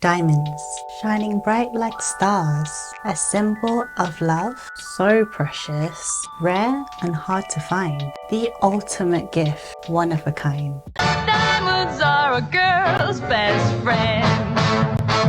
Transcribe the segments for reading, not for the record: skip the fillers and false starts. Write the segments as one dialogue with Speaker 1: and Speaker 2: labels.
Speaker 1: Diamonds, shining bright like stars, a symbol of love, so precious, rare and hard to find, the ultimate gift, one of a kind.
Speaker 2: Diamonds are a girl's best friend.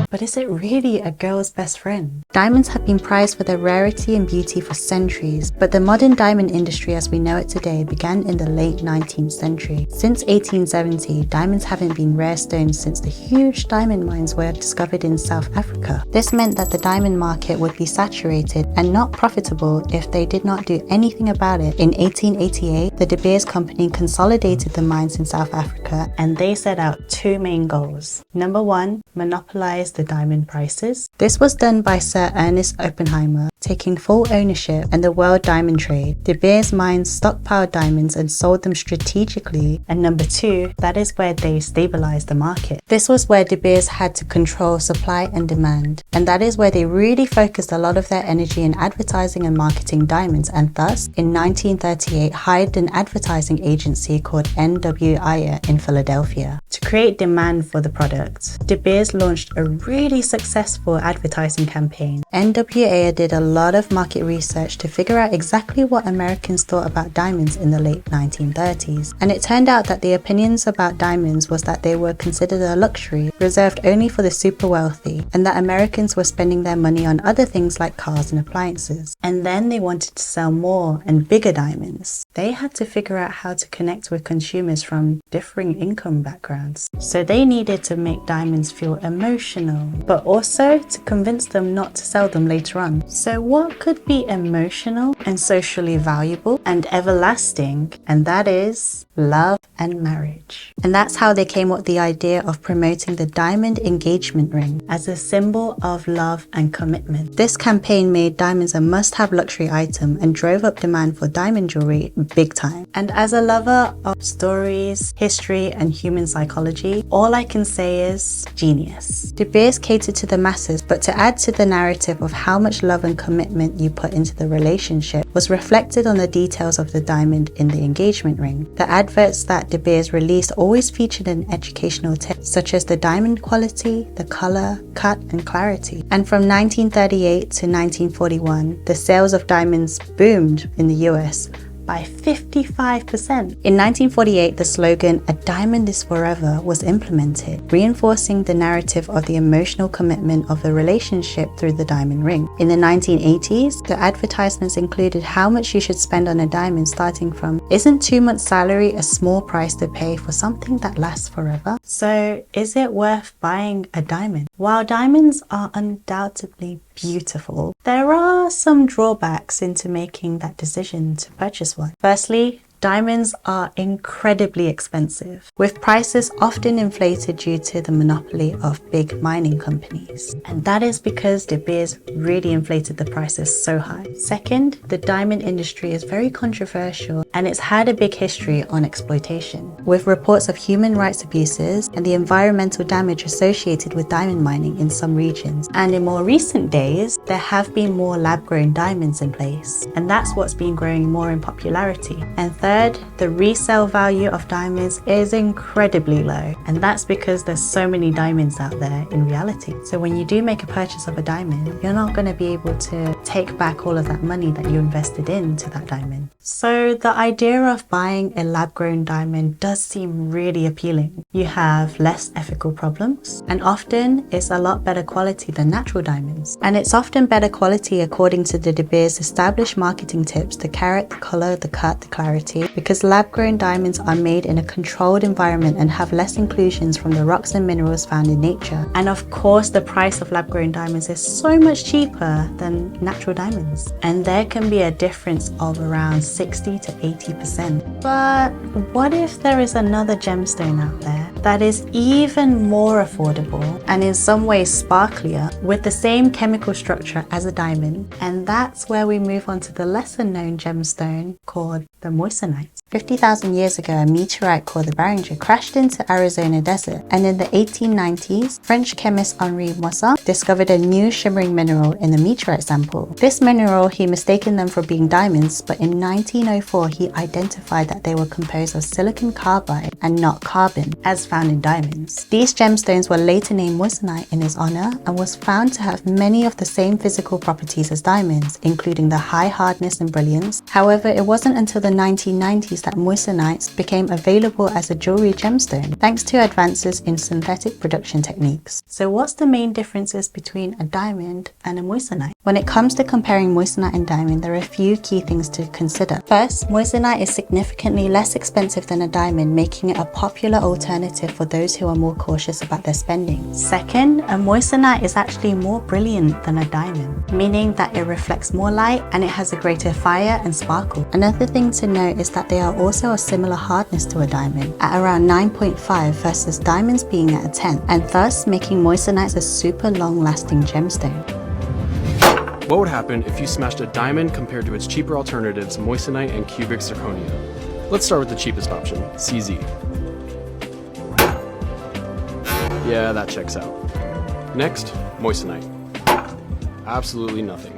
Speaker 1: But is it really a girl's best friend? Diamonds have been prized for their rarity and beauty for centuries, but the modern diamond industry as we know it today began in the late 19th century. Since 1870, diamonds haven't been rare stones since the huge diamond mines were discovered in South Africa. This meant that the diamond market would be saturated and not profitable if they did not do anything about it. In 1888, the De Beers Company consolidated the mines in South Africa, and they set out two main goals. Number one, monopolize the diamond prices. This was done by Sir Ernest Oppenheimer, taking full ownership in the world diamond trade. De Beers mines stockpiled diamonds and sold them strategically. And number two, that is where they stabilized the market. This was where De Beers had to control supply and demand, and that is where they really focused a lot of their energy in advertising and marketing diamonds, and thus in 1938 hired an advertising agency called NWI in Philadelphia to create demand for the product. De Beers launched a really successful advertising campaign. NWA did a lot of market research to figure out exactly what Americans thought about diamonds in the late 1930s, and it turned out that the opinions about diamonds was that they were considered a luxury reserved only for the super wealthy, and that Americans were spending their money on other things like cars and appliances. And then they wanted to sell more and bigger diamonds. They had to figure out how to connect with consumers from differing income backgrounds. So they needed to make diamonds feel emotional, but also to convince them not to sell them later on. So what could be emotional and socially valuable and everlasting? And that is love and marriage. And that's how they came up with the idea of promoting the diamond engagement ring as a symbol of love and commitment. This campaign made diamonds a must-have luxury item and drove up demand for diamond jewelry big time. And as a lover of stories, history and human psychology, all I can say is genius. De Beers catered to the masses, but to add to the narrative of how much love and commitment you put into the relationship was reflected on the details of the diamond in the engagement ring. The adverts that De Beers released always featured an educational tip, such as the diamond quality, the color, cut and clarity. And from 1938 to 1941, the sales of diamonds boomed in the US by 55%. In 1948, the slogan, "A diamond is forever," was implemented, reinforcing the narrative of the emotional commitment of the relationship through the diamond ring. In the 1980s, the advertisements included how much you should spend on a diamond, starting from, "Isn't 2 months' salary a small price to pay for something that lasts forever?" So, is it worth buying a diamond? While diamonds are undoubtedly beautiful, there are some drawbacks into making that decision to purchase one. Firstly, diamonds are incredibly expensive, with prices often inflated due to the monopoly of big mining companies. And that is because De Beers really inflated the prices so high. Second, the diamond industry is very controversial and it's had a big history on exploitation, with reports of human rights abuses and the environmental damage associated with diamond mining in some regions. And in more recent days, there have been more lab-grown diamonds in place, and that's what's been growing more in popularity. And third, the resale value of diamonds is incredibly low, and that's because there's so many diamonds out there in reality. So when you do make a purchase of a diamond, you're not going to be able to take back all of that money that you invested into that diamond. So the idea of buying a lab-grown diamond does seem really appealing. You have less ethical problems, and often it's a lot better quality than natural diamonds. And it's often better quality according to the De Beers established marketing tips: the carat, the color, the cut, the clarity, because lab-grown diamonds are made in a controlled environment and have less inclusions from the rocks and minerals found in nature. And of course, the price of lab-grown diamonds is so much cheaper than natural diamonds, and there can be a difference of around 60 to 80%. But what if there is another gemstone out there that is even more affordable and in some ways sparklier, with the same chemical structure as a diamond? And that's where we move on to the lesser known gemstone called the Moissanite. 50,000 years ago, a meteorite called the Barringer crashed into Arizona desert, and in the 1890s, French chemist Henri Moissanite discovered a new shimmering mineral in the meteorite sample. This mineral, he mistaken them for being diamonds, but in 1904 he identified that they were composed of silicon carbide and not carbon. As found in diamonds. These gemstones were later named moissanite in his honor and was found to have many of the same physical properties as diamonds, including the high hardness and brilliance. However, it wasn't until the 1990s that moissanites became available as a jewelry gemstone, thanks to advances in synthetic production techniques. So what's the main differences between a diamond and a moissanite? When it comes to comparing moissanite and diamond, there are a few key things to consider. First, moissanite is significantly less expensive than a diamond, making it a popular alternative for those who are more cautious about their spending. Second, a moissanite is actually more brilliant than a diamond, meaning that it reflects more light and it has a greater fire and sparkle. Another thing to note is that they are also a similar hardness to a diamond, at around 9.5 versus diamonds being at a 10, and thus making moissanites a super long-lasting gemstone.
Speaker 3: What would happen if you smashed a diamond compared to its cheaper alternatives, moissanite and cubic zirconia? Let's start with the cheapest option, CZ. Yeah, that checks out. Next, moissanite. Absolutely nothing.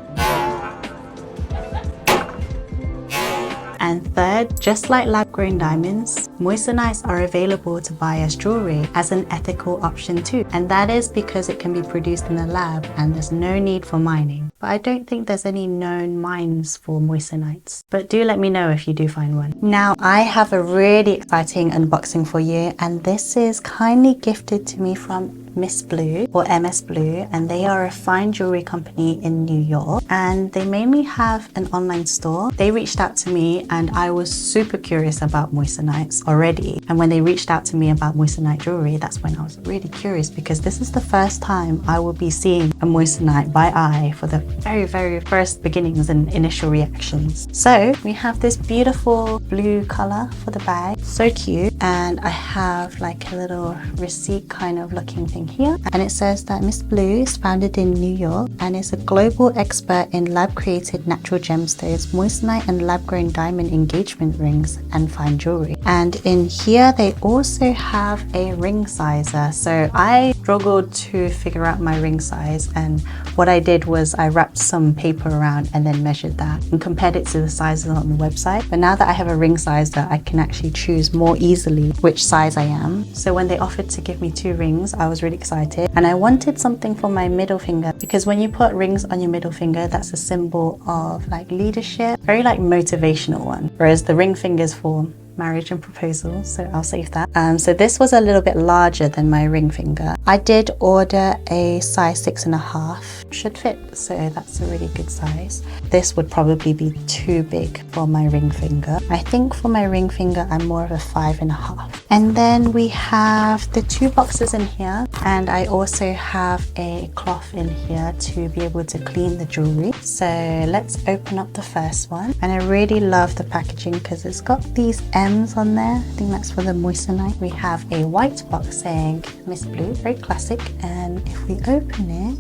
Speaker 1: And third, just like lab-grown diamonds, moissanites are available to buy as jewelry as an ethical option too. And that is because it can be produced in the lab and there's no need for mining. But I don't think there's any known mines for moissanites. But do let me know if you do find one. Now, I have a really exciting unboxing for you, and this is kindly gifted to me from MSBLUE or MSBLUE, and they are a fine jewelry company in New York, and they mainly have an online store. They reached out to me and I was super curious about moissanites already, and when they reached out to me about moissanite jewelry, that's when I was really curious, because this is the first time I will be seeing a moissanite by eye for the very first beginnings and initial reactions. So we have this beautiful blue color for the bag, so cute, and I have like a little receipt kind of looking thing here, and it says that MSBLUE is founded in New York and is a global expert in lab-created natural gemstones, moissanite and lab-grown diamond engagement rings and fine jewelry. And in here they also have a ring sizer. So I struggled to figure out my ring size, and what I did was I wrapped some paper around and then measured that and compared it to the sizes on the website. But now that I have a ring sizer, I can actually choose more easily which size I am. So when they offered to give me 2 rings, I was really excited, and I wanted something for my middle finger, because when you put rings on your middle finger, that's a symbol of like leadership, very like motivational one, whereas the ring fingers for marriage and proposal, so I'll save that. So this was a little bit larger than my ring finger. I did order a size 6.5, should fit, so that's a really good size. This would probably be too big for my ring finger. I think for my ring finger I'm more of a 5.5. And then we have the 2 boxes in here, and I also have a cloth in here to be able to clean the jewelry. So let's open up the first one, and I really love the packaging because it's got these M's on there. I think that's for the moissanite. We have a white box saying MSBLUE, very classic, and if we open it,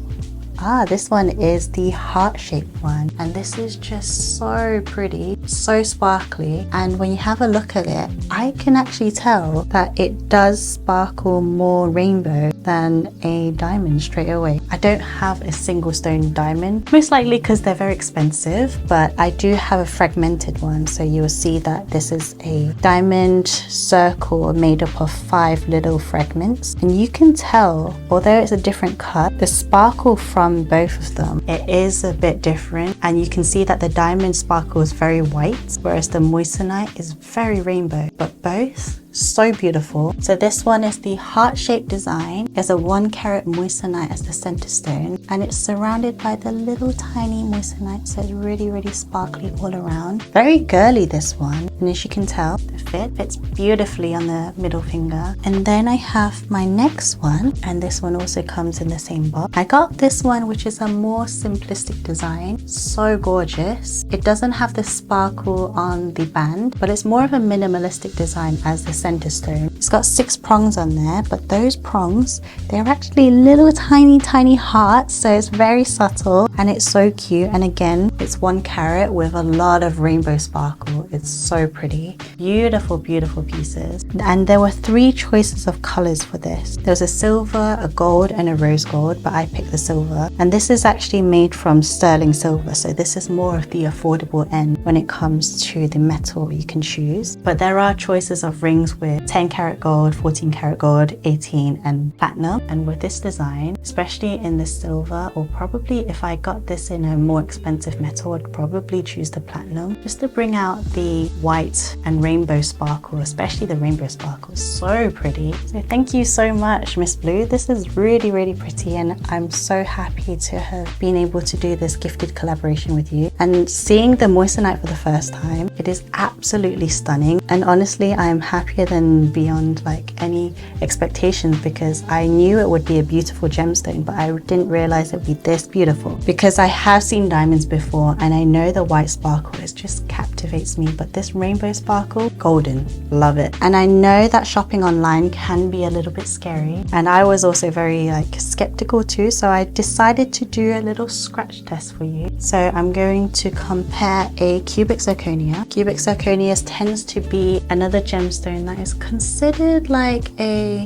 Speaker 1: this one is the heart-shaped one, and this is just so pretty, so sparkly, and when you have a look at it, I can actually tell that it does sparkle more rainbow than a diamond straight away. I don't have a single stone diamond, most likely because they're very expensive, but I do have a fragmented one, so you will see that this is a diamond circle made up of 5 little fragments, and you can tell, although it's a different cut, the sparkle from both of them, it is a bit different, and you can see that the diamond sparkle is very white, whereas the moissanite is very rainbow, but both so beautiful. So this one is the heart-shaped design. There's a 1 carat moissanite as the center stone, and it's surrounded by the little tiny moissanite, so it's really sparkly all around. Very girly, this one, and as you can tell, the fit fits beautifully on the middle finger. And then I have my next one, and this one also comes in the same box. I got this one, which is a more simplistic design, so gorgeous. It doesn't have the sparkle on the band, but it's more of a minimalistic design as the center stone. It's got 6 prongs on there, but those prongs, they're actually little tiny hearts, so it's very subtle and it's so cute. And again, it's 1 carat with a lot of rainbow sparkle. It's so pretty. Beautiful pieces. And there were 3 choices of colors for this. There was a silver, a gold, and a rose gold, but I picked the silver. And this is actually made from sterling silver, so this is more of the affordable end when it comes to the metal you can choose. But there are choices of rings comes with 10 karat gold, 14 karat gold, 18 and platinum. And with this design, especially in the silver, or probably if I got this in a more expensive metal, I'd probably choose the platinum just to bring out the white and rainbow sparkle, especially the rainbow sparkle. So pretty. So thank you so much, Miss Blue. This is really, really pretty, and I'm so happy to have been able to do this gifted collaboration with you. And seeing the Moissanite for the first time, it is absolutely stunning. And honestly, I am happier than beyond like any expectations, because I knew it would be a beautiful gemstone, but I didn't realize it would be this beautiful, because I have seen diamonds before and I know the white sparkle, it just captivates me, but this rainbow sparkle, golden, love it. And I know that shopping online can be a little bit scary, and I was also very like skeptical too, so I decided to do a little scratch test for you. So I'm going to compare a cubic zirconia. Cubic zirconia tends to be another gemstone that is considered like a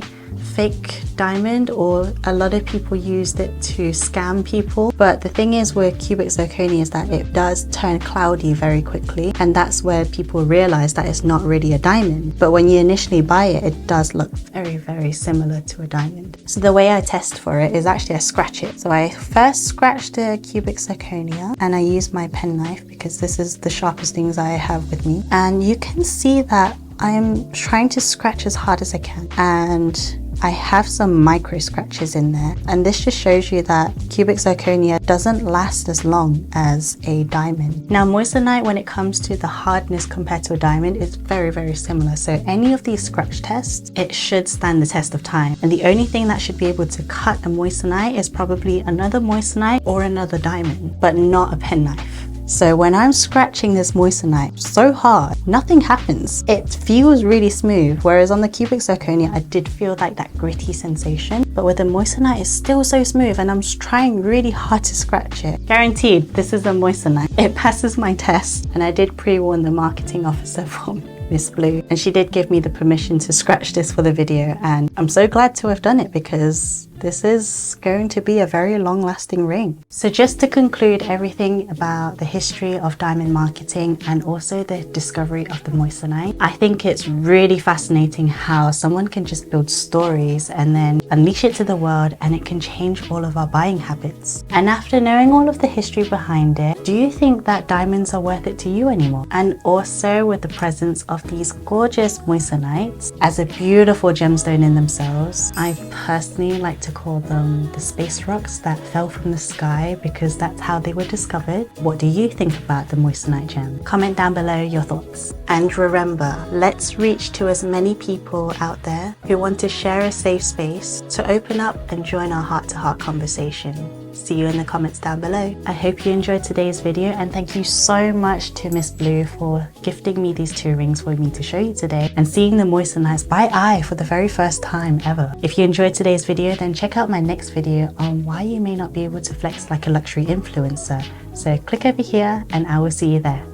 Speaker 1: fake diamond, or a lot of people used it to scam people. But the thing is with cubic zirconia is that it does turn cloudy very quickly, and that's where people realize that it's not really a diamond. But when you initially buy it, it does look very, very similar to a diamond. So the way I test for it is actually I scratch it. So I first scratch the cubic zirconia and I use my penknife, because this is the sharpest things I have with me. And you can see that I'm trying to scratch as hard as I can, and I have some micro scratches in there, and this just shows you that cubic zirconia doesn't last as long as a diamond. Now Moissanite, when it comes to the hardness compared to a diamond, is very, very similar. So any of these scratch tests, it should stand the test of time, and the only thing that should be able to cut a Moissanite is probably another Moissanite or another diamond, but not a penknife. So when I'm scratching this Moissanite so hard, nothing happens. It feels really smooth, whereas on the cubic zirconia, I did feel like that gritty sensation. But with the Moissanite, it's still so smooth, and I'm trying really hard to scratch it. Guaranteed, this is a Moissanite. It passes my test, and I did pre-warn the marketing officer for Miss Blue, and she did give me the permission to scratch this for the video, and I'm so glad to have done it, because this is going to be a very long-lasting ring. So just to conclude everything about the history of diamond marketing and also the discovery of the Moissanite, I think it's really fascinating how someone can just build stories and then unleash it to the world, and it can change all of our buying habits. And after knowing all of the history behind it, do you think that diamonds are worth it to you anymore? And also with the presence of these gorgeous Moissanites as a beautiful gemstone in themselves, I personally like to call them the space rocks that fell from the sky, because that's how they were discovered. What do you think about the Moissanite gem? Comment down below your thoughts. And remember, let's reach to as many people out there who want to share a safe space to open up and join our heart-to-heart conversation. See you in the comments down below. I hope you enjoyed today's video, and thank you so much to Miss Blue for gifting me these 2 rings for me to show you today, and seeing the Moissanites by eye for the very first time ever. If you enjoyed today's video, then check out my next video on why you may not be able to flex like a luxury influencer. So click over here and I will see you there.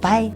Speaker 1: Bye.